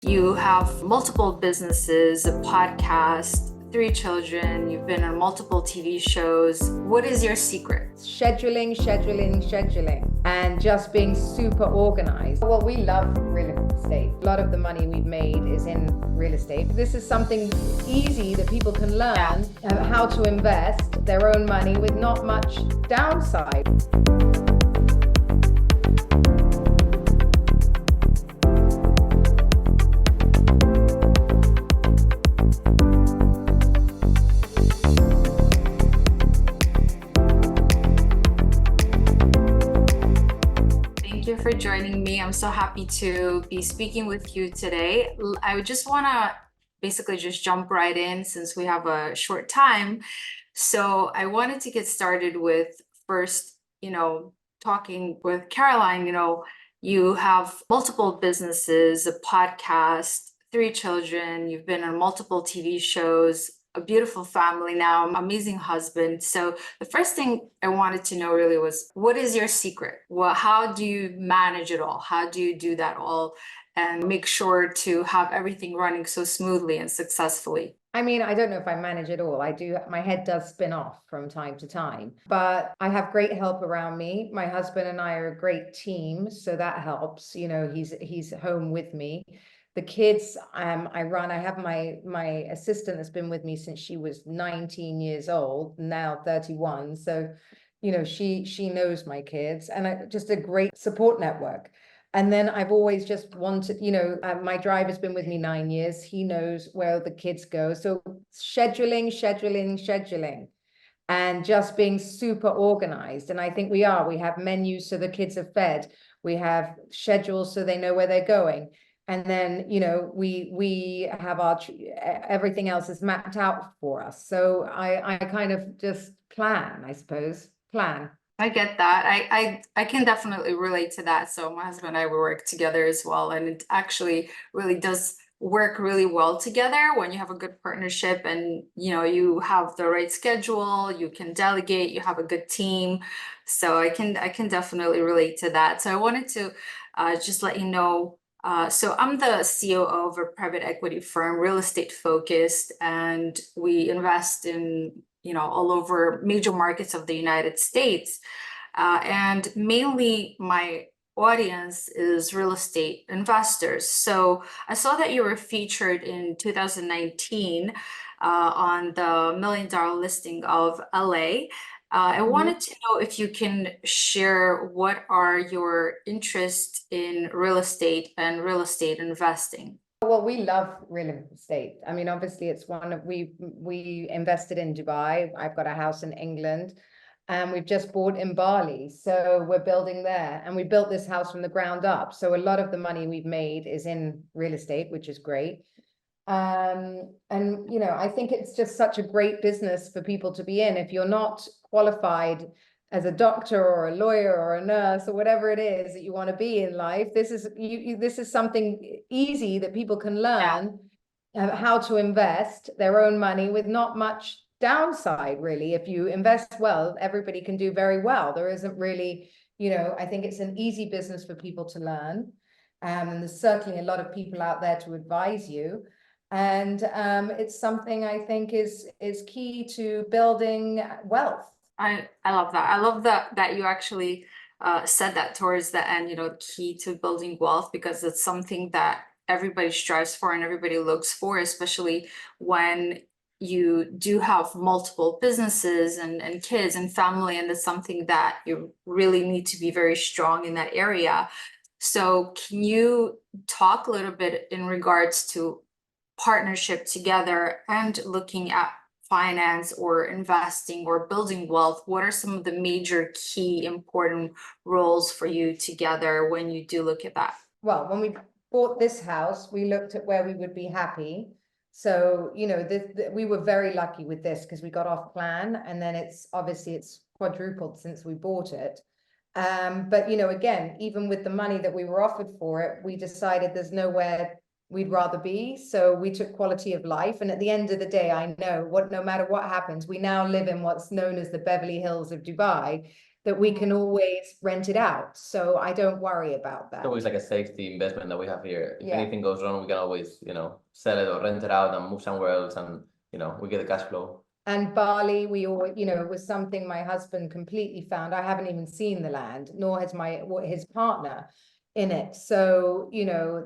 You have multiple businesses, a podcast, 3 children, you've been on multiple TV shows. What is your secret? Scheduling, and just being super organized. Well, we love real estate. A lot of the money we've made is in real estate. This is something easy that people can learn how to invest their own money with not much downside. Thank you for joining me. I'm so happy to be speaking with you today. I would just want to basically just jump right in since we have a short time. So I wanted to get started with first, talking with Caroline. You have multiple businesses, a podcast, 3 children, you've been on multiple TV shows, a beautiful family now, amazing husband. So the first thing I wanted to know really was, what is your secret? Well, how do you manage it all? How do you do that all and make sure to have everything running so smoothly and successfully? I mean, I don't know if I manage it all. I do. My head does spin off from time to time, but I have great help around me. My husband and I are a great team, so that helps. He's home with me. The kids, I run. I have my assistant that's been with me since she was 19 years old, now 31. So, she knows my kids, and just a great support network. And then I've always just wanted, my driver's been with me 9 years. He knows where the kids go. So scheduling, and just being super organized. And I think we have menus so the kids are fed. We have schedules so they know where they're going. And then, we have everything else is mapped out for us. So I kind of just plan, I suppose, plan. I get that. I can definitely relate to that. So my husband and I, we work together as well, and it actually really does work really well together when you have a good partnership and you have the right schedule, you can delegate, you have a good team. So I can definitely relate to that. So I wanted to just let you know. So I'm the COO of a private equity firm, real estate focused, and we invest in all over major markets of the United States. And mainly my audience is real estate investors. So I saw that you were featured in 2019 on the $1 million listing of LA. I wanted to know if you can share what are your interests in real estate and real estate investing. Well, we love real estate. I mean, obviously, it's we invested in Dubai. I've got a house in England, and we've just bought in Bali. So we're building there, and we built this house from the ground up. So a lot of the money we've made is in real estate, which is great. And I think it's just such a great business for people to be in. If you're not qualified as a doctor or a lawyer or a nurse or whatever it is that you want to be in life, this is something easy that people can learn how to invest their own money with not much downside, really. If you invest well, everybody can do very well. There isn't really, I think it's an easy business for people to learn. And there's certainly a lot of people out there to advise you. And it's something I think is key to building wealth. I love that. I love that you actually said that towards the end, key to building wealth, because it's something that everybody strives for and everybody looks for, especially when you do have multiple businesses and kids and family, and it's something that you really need to be very strong in that area. So can you talk a little bit in regards to partnership together and looking at finance or investing or building wealth? What are some of the major key important roles for you together when you do look at that? Well, when we bought this house, we looked at where we would be happy. So, we were very lucky with this because we got off plan, and then it's quadrupled since we bought it. But again, even with the money that we were offered for it, we decided there's nowhere we'd rather be. So we took quality of life. And at the end of the day, I know no matter what happens, we now live in what's known as the Beverly Hills of Dubai. that we can always rent it out. So I don't worry about that. It's always like a safety investment that we have here. If Yeah. anything goes wrong, we can always, sell it or rent it out and move somewhere else, and we get the cash flow. And Bali, we all, it was something my husband completely found. I haven't even seen the land, nor has his partner in it. So,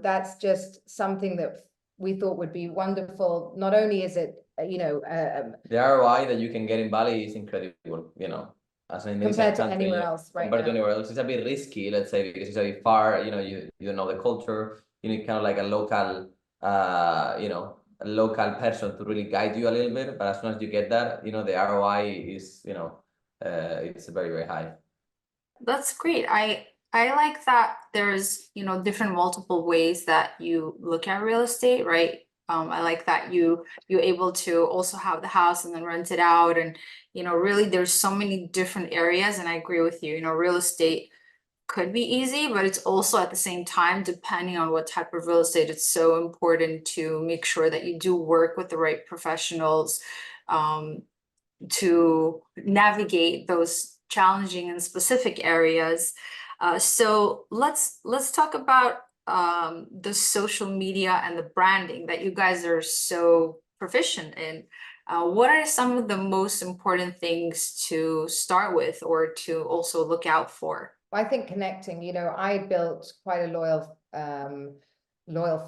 that's just something that we thought would be wonderful. Not only is it, The ROI that you can get in Bali is incredible, as an compared to country, anywhere else, right? compared to anywhere else. It's a bit risky, let's say, because it's a bit far, you don't know the culture. You need kind of like a local, a local person to really guide you a little bit. But as soon as you get that, the ROI is, it's very, very high. That's great. I like that there's, different multiple ways that you look at real estate, right? I like that you're able to also have the house and then rent it out, and really there's so many different areas. And I agree with you, real estate could be easy, but it's also at the same time, depending on what type of real estate, it's so important to make sure that you do work with the right professionals to navigate those challenging and specific areas. So let's talk about the social media and the branding that you guys are so proficient in. What are some of the most important things to start with or to also look out for? I think connecting, I built quite a loyal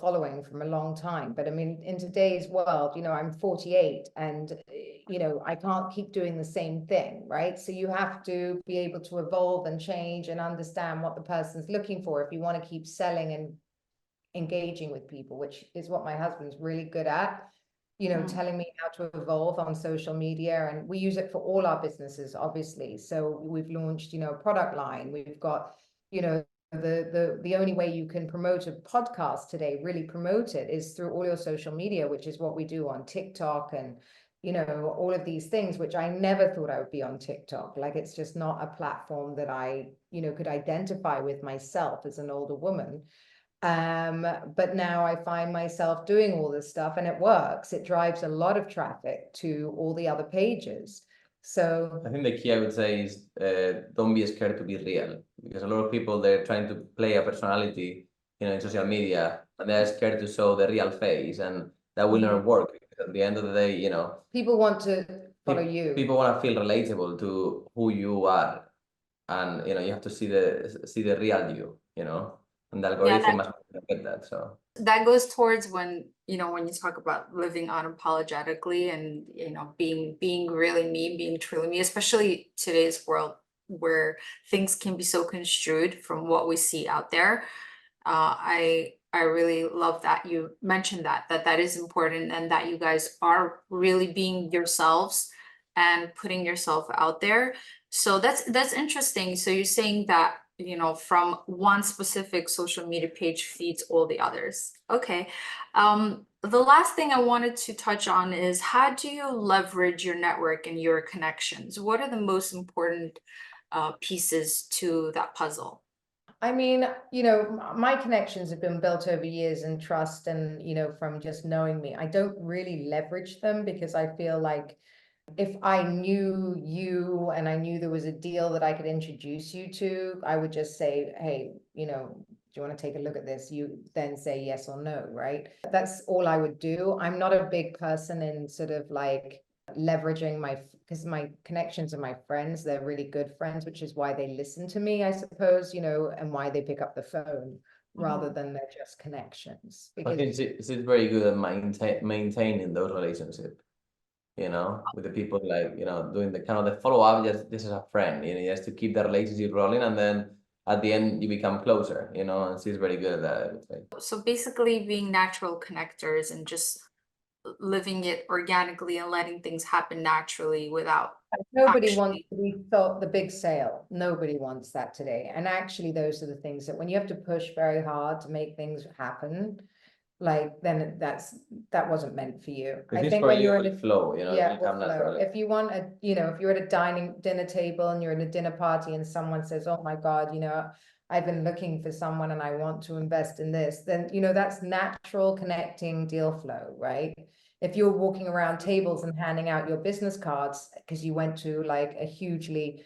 following from a long time. But I mean, in today's world, I'm 48 and, I can't keep doing the same thing, right? So you have to be able to evolve and change and understand what the person's looking for if you want to keep selling and engaging with people, which is what my husband's really good at. Telling me how to evolve on social media, and we use it for all our businesses, obviously. So we've launched, a product line. We've got, the only way you can promote a podcast today, really promote it, is through all your social media, which is what we do on TikTok and, all of these things, which I never thought I would be on TikTok. Like, it's just not a platform that I, could identify with myself as an older woman. But now I find myself doing all this stuff and it works. It drives a lot of traffic to all the other pages. So I think the key I would say is don't be scared to be real, because a lot of people, they're trying to play a personality, in social media, and they're scared to show the real face, and that will never work. Because at the end of the day, people want to follow you. People want to feel relatable to who you are, and you have to see the real you, and the algorithm must get that. So that goes towards when you talk about living unapologetically and being really me, being truly me, especially today's world where things can be so construed from what we see out there. I really love that you mentioned that is important, and that you guys are really being yourselves and putting yourself out there. So that's interesting. So you're saying that from one specific social media page feeds all the others. Okay. The last thing I wanted to touch on is, how do you leverage your network and your connections? What are the most important pieces to that puzzle? I mean, my connections have been built over years and trust, and, from just knowing me. I don't really leverage them because I feel like if I knew you and I knew there was a deal that I could introduce you to, I would just say, hey, do you want to take a look at this? You then say yes or no, right? That's all I would do. I'm not a big person in sort of like leveraging because my connections are my friends. They're really good friends, which is why they listen to me, I suppose, and why they pick up the phone rather than they're just connections. I think it's very good at maintaining those relationships. With the people, like, doing the kind of the follow-up, just this is a friend, just to keep the relationship rolling, and then at the end you become closer, and she's very good at that, I would say. So basically being natural connectors and just living it organically and letting things happen naturally without nobody wants to be thought the big sale. Nobody wants that today. And actually those are the things that when you have to push very hard to make things happen, like, then that wasn't meant for you. I think when you're in a flow, yeah, will flow. If you want if you're at a dinner table and you're in a dinner party and someone says, oh my God, I've been looking for someone and I want to invest in this, then that's natural connecting deal flow, right? If you're walking around tables and handing out your business cards because you went to like a hugely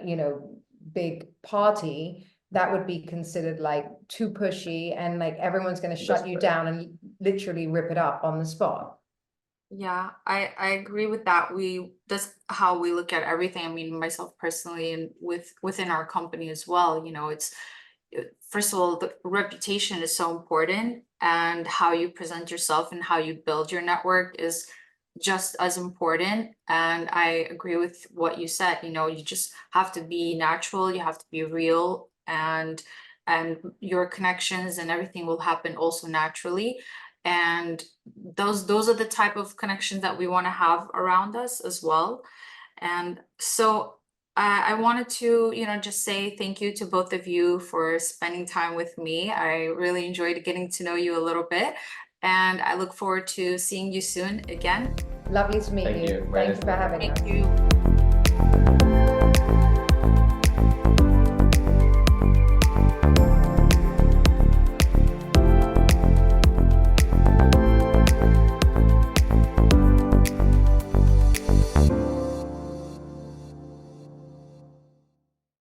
you know, big party, that would be considered like too pushy, and like everyone's going to shut you Desperate. down and literally rip it up on the spot. Yeah, I agree with that. That's how we look at everything. I mean, myself personally, and within our company as well, you know, first of all, the reputation is so important, and how you present yourself and how you build your network is just as important. And I agree with what you said, you know, you just have to be natural, you have to be real, and your connections and everything will happen also naturally. And those are the type of connections that we want to have around us as well. And so I wanted to, you know, just say thank you to both of you for spending time with me. I really enjoyed getting to know you a little bit, and I look forward to seeing you soon again. Lovely to meet Thank you. you. Thank you for having us. Thank you.